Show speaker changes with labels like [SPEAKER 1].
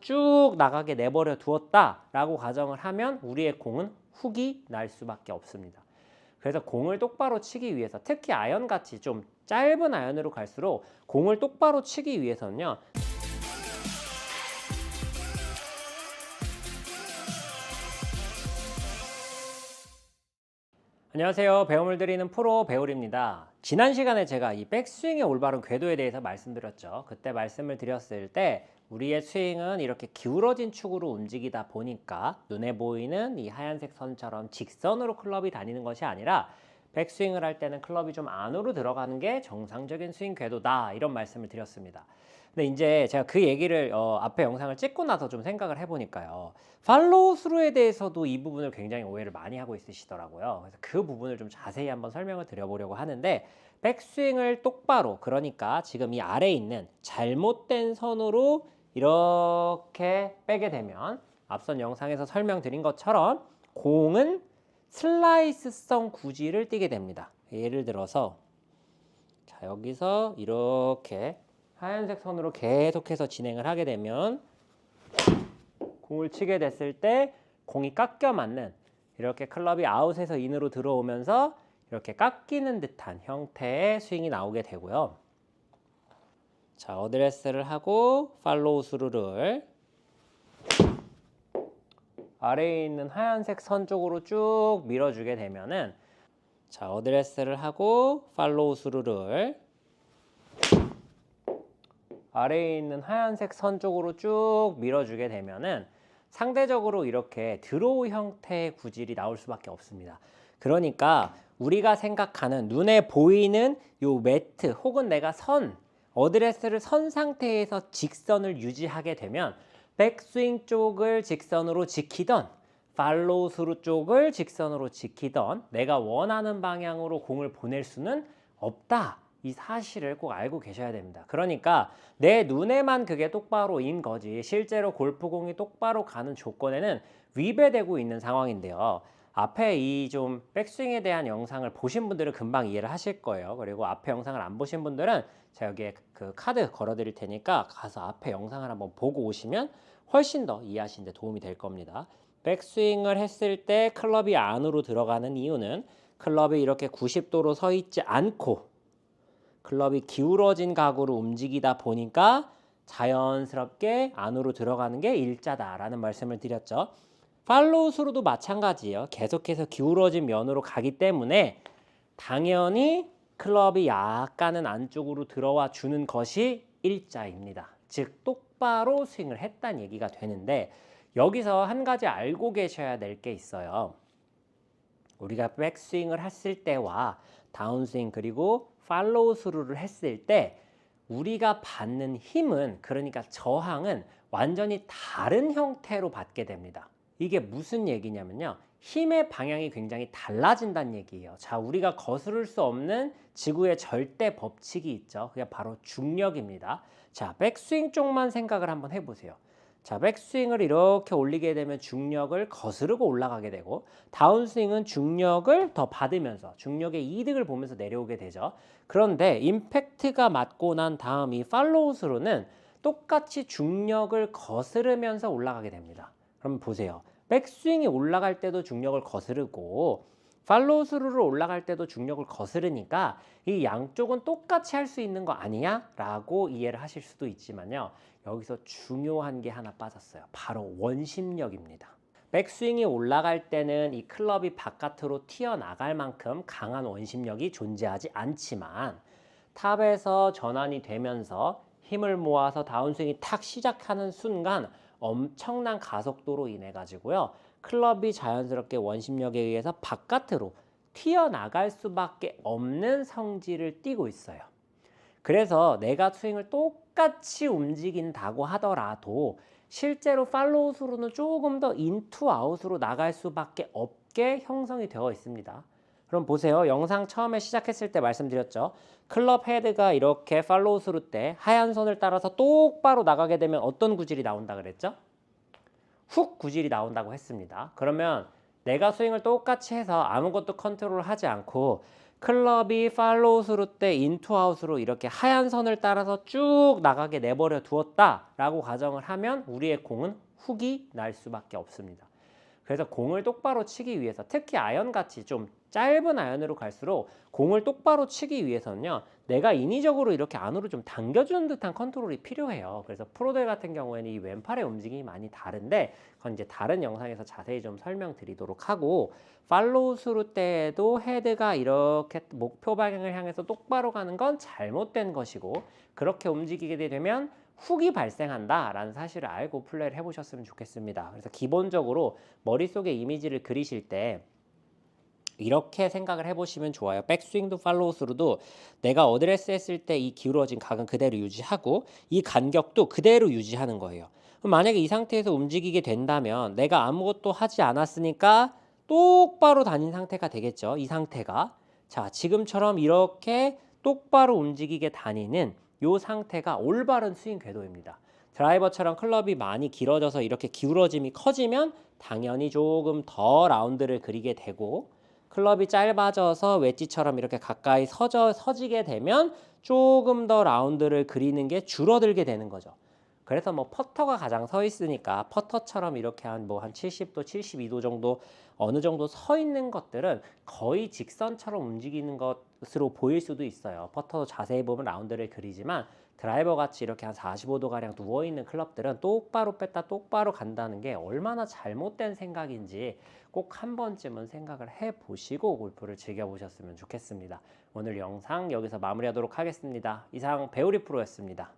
[SPEAKER 1] 쭉 나가게 내버려 두었다라고 가정을 하면 우리의 공은 훅이 날 수밖에 없습니다. 그래서 공을 똑바로 치기 위해서 특히 아이언같이 좀 짧은 아이언으로 갈수록 공을 똑바로 치기 위해서는요. 안녕하세요. 배움을 드리는 프로 배울입니다. 지난 시간에 제가 이 백스윙의 올바른 궤도에 대해서 말씀드렸죠. 그때 말씀을 드렸을 때 우리의 스윙은 이렇게 기울어진 축으로 움직이다 보니까 눈에 보이는 이 하얀색 선처럼 직선으로 클럽이 다니는 것이 아니라 백스윙을 할 때는 클럽이 좀 안으로 들어가는 게 정상적인 스윙 궤도다, 이런 말씀을 드렸습니다. 근데 이제 제가 그 얘기를 앞에 영상을 찍고 나서 좀 생각을 해보니까요. 팔로우 스루에 대해서도 이 부분을 굉장히 오해를 많이 하고 있으시더라고요. 그래서 그 부분을 좀 자세히 한번 설명을 드려보려고 하는데, 백스윙을 똑바로, 그러니까 지금 이 아래에 있는 잘못된 선으로 이렇게 빼게 되면 앞선 영상에서 설명드린 것처럼 공은 슬라이스성 구질을 띠게 됩니다. 예를 들어서 자, 여기서 이렇게 하얀색 선으로 계속해서 진행을 하게 되면 공을 치게 됐을 때 공이 깎여 맞는, 이렇게 클럽이 아웃에서 인으로 들어오면서 이렇게 깎이는 듯한 형태의 스윙이 나오게 되고요. 자, 어드레스를 하고 팔로우 스루를 아래에 있는 하얀색 선 쪽으로 쭉 밀어주게 되면은, 자, 어드레스를 하고 팔로우 스루를 아래에 있는 하얀색 선 쪽으로 쭉 밀어주게 되면은 상대적으로 이렇게 드로우 형태의 구질이 나올 수밖에 없습니다. 그러니까 우리가 생각하는 눈에 보이는 요 매트 혹은 내가 선, 어드레스를 선 상태에서 직선을 유지하게 되면 백스윙 쪽을 직선으로 지키던 팔로우 스루 쪽을 직선으로 지키던 내가 원하는 방향으로 공을 보낼 수는 없다. 이 사실을 꼭 알고 계셔야 됩니다. 그러니까 내 눈에만 그게 똑바로인 거지 실제로 골프공이 똑바로 가는 조건에는 위배되고 있는 상황인데요. 앞에 이 좀 백스윙에 대한 영상을 보신 분들은 금방 이해를 하실 거예요. 그리고 앞에 영상을 안 보신 분들은 제가 여기에 그 카드 걸어 드릴 테니까 가서 앞에 영상을 한번 보고 오시면 훨씬 더 이해하시는 데 도움이 될 겁니다. 백스윙을 했을 때 클럽이 안으로 들어가는 이유는 클럽이 이렇게 90도로 서 있지 않고 클럽이 기울어진 각으로 움직이다 보니까 자연스럽게 안으로 들어가는 게 일자다라는 말씀을 드렸죠. 팔로우 스루도 마찬가지예요. 계속해서 기울어진 면으로 가기 때문에 당연히 클럽이 약간은 안쪽으로 들어와 주는 것이 일자입니다. 즉 똑바로 스윙을 했다는 얘기가 되는데, 여기서 한 가지 알고 계셔야 될 게 있어요. 우리가 백스윙을 했을 때와 다운스윙 그리고 팔로우 스루를 했을 때 우리가 받는 힘은, 그러니까 저항은 완전히 다른 형태로 받게 됩니다. 이게 무슨 얘기냐면요. 힘의 방향이 굉장히 달라진다는 얘기예요. 자, 우리가 거스를 수 없는 지구의 절대 법칙이 있죠. 그게 바로 중력입니다. 자, 백스윙 쪽만 생각을 한번 해보세요. 자, 백스윙을 이렇게 올리게 되면 중력을 거스르고 올라가게 되고, 다운스윙은 중력을 더 받으면서 중력의 이득을 보면서 내려오게 되죠. 그런데 임팩트가 맞고 난 다음 이 팔로우 스루는 똑같이 중력을 거스르면서 올라가게 됩니다. 그럼 보세요. 백스윙이 올라갈 때도 중력을 거스르고 팔로우 스루를 올라갈 때도 중력을 거스르니까 이 양쪽은 똑같이 할 수 있는 거 아니야? 라고 이해를 하실 수도 있지만요. 여기서 중요한 게 하나 빠졌어요. 바로 원심력입니다. 백스윙이 올라갈 때는 이 클럽이 바깥으로 튀어나갈 만큼 강한 원심력이 존재하지 않지만 탑에서 전환이 되면서 힘을 모아서 다운스윙이 탁 시작하는 순간 엄청난 가속도로 인해 가지고요. 클럽이 자연스럽게 원심력에 의해서 바깥으로 튀어나갈 수밖에 없는 성질을 띠고 있어요. 그래서 내가 스윙을 똑같이 움직인다고 하더라도 실제로 팔로우 스루는 조금 더 인투 아웃으로 나갈 수밖에 없게 형성이 되어 있습니다. 그럼 보세요. 영상 처음에 시작했을 때 말씀드렸죠. 클럽 헤드가 이렇게 팔로우 스루 때 하얀 선을 따라서 똑바로 나가게 되면 어떤 구질이 나온다 그랬죠? 훅 구질이 나온다고 했습니다. 그러면 내가 스윙을 똑같이 해서 아무것도 컨트롤을 하지 않고 클럽이 팔로우 스루 때 인투 아웃으로 이렇게 하얀 선을 따라서 쭉 나가게 내버려 두었다라고 가정을 하면 우리의 공은 훅이 날 수밖에 없습니다. 그래서 공을 똑바로 치기 위해서 특히 아이언같이 좀 짧은 아이언으로 갈수록 공을 똑바로 치기 위해서는요. 내가 인위적으로 이렇게 안으로 좀 당겨주는 듯한 컨트롤이 필요해요. 그래서 프로들 같은 경우에는 이 왼팔의 움직임이 많이 다른데 그건 이제 다른 영상에서 자세히 좀 설명드리도록 하고 팔로우 스루 때에도 헤드가 이렇게 목표 방향을 향해서 똑바로 가는 건 잘못된 것이고 그렇게 움직이게 되면 훅이 발생한다라는 사실을 알고 플레이를 해보셨으면 좋겠습니다. 그래서 기본적으로 머릿속에 이미지를 그리실 때 이렇게 생각을 해보시면 좋아요. 백스윙도 팔로우 스루도 내가 어드레스 했을 때 이 기울어진 각은 그대로 유지하고 이 간격도 그대로 유지하는 거예요. 그럼 만약에 이 상태에서 움직이게 된다면 내가 아무것도 하지 않았으니까 똑바로 다닌 상태가 되겠죠. 이 상태가. 자, 지금처럼 이렇게 똑바로 움직이게 다니는 이 상태가 올바른 스윙 궤도입니다. 드라이버처럼 클럽이 많이 길어져서 이렇게 기울어짐이 커지면 당연히 조금 더 라운드를 그리게 되고 클럽이 짧아져서 웨지처럼 이렇게 가까이 서지게 되면 조금 더 라운드를 그리는 게 줄어들게 되는 거죠. 그래서 뭐 퍼터가 가장 서 있으니까 퍼터처럼 이렇게 한 70도, 72도 정도 어느 정도 서 있는 것들은 거의 직선처럼 움직이는 것으로 보일 수도 있어요. 퍼터도 자세히 보면 라운드를 그리지만 드라이버 같이 이렇게 한 45도 가량 누워 있는 클럽들은 똑바로 뺐다 똑바로 간다는 게 얼마나 잘못된 생각인지 꼭 한 번쯤은 생각을 해보시고 골프를 즐겨보셨으면 좋겠습니다. 오늘 영상 여기서 마무리하도록 하겠습니다. 이상 배우리 프로였습니다.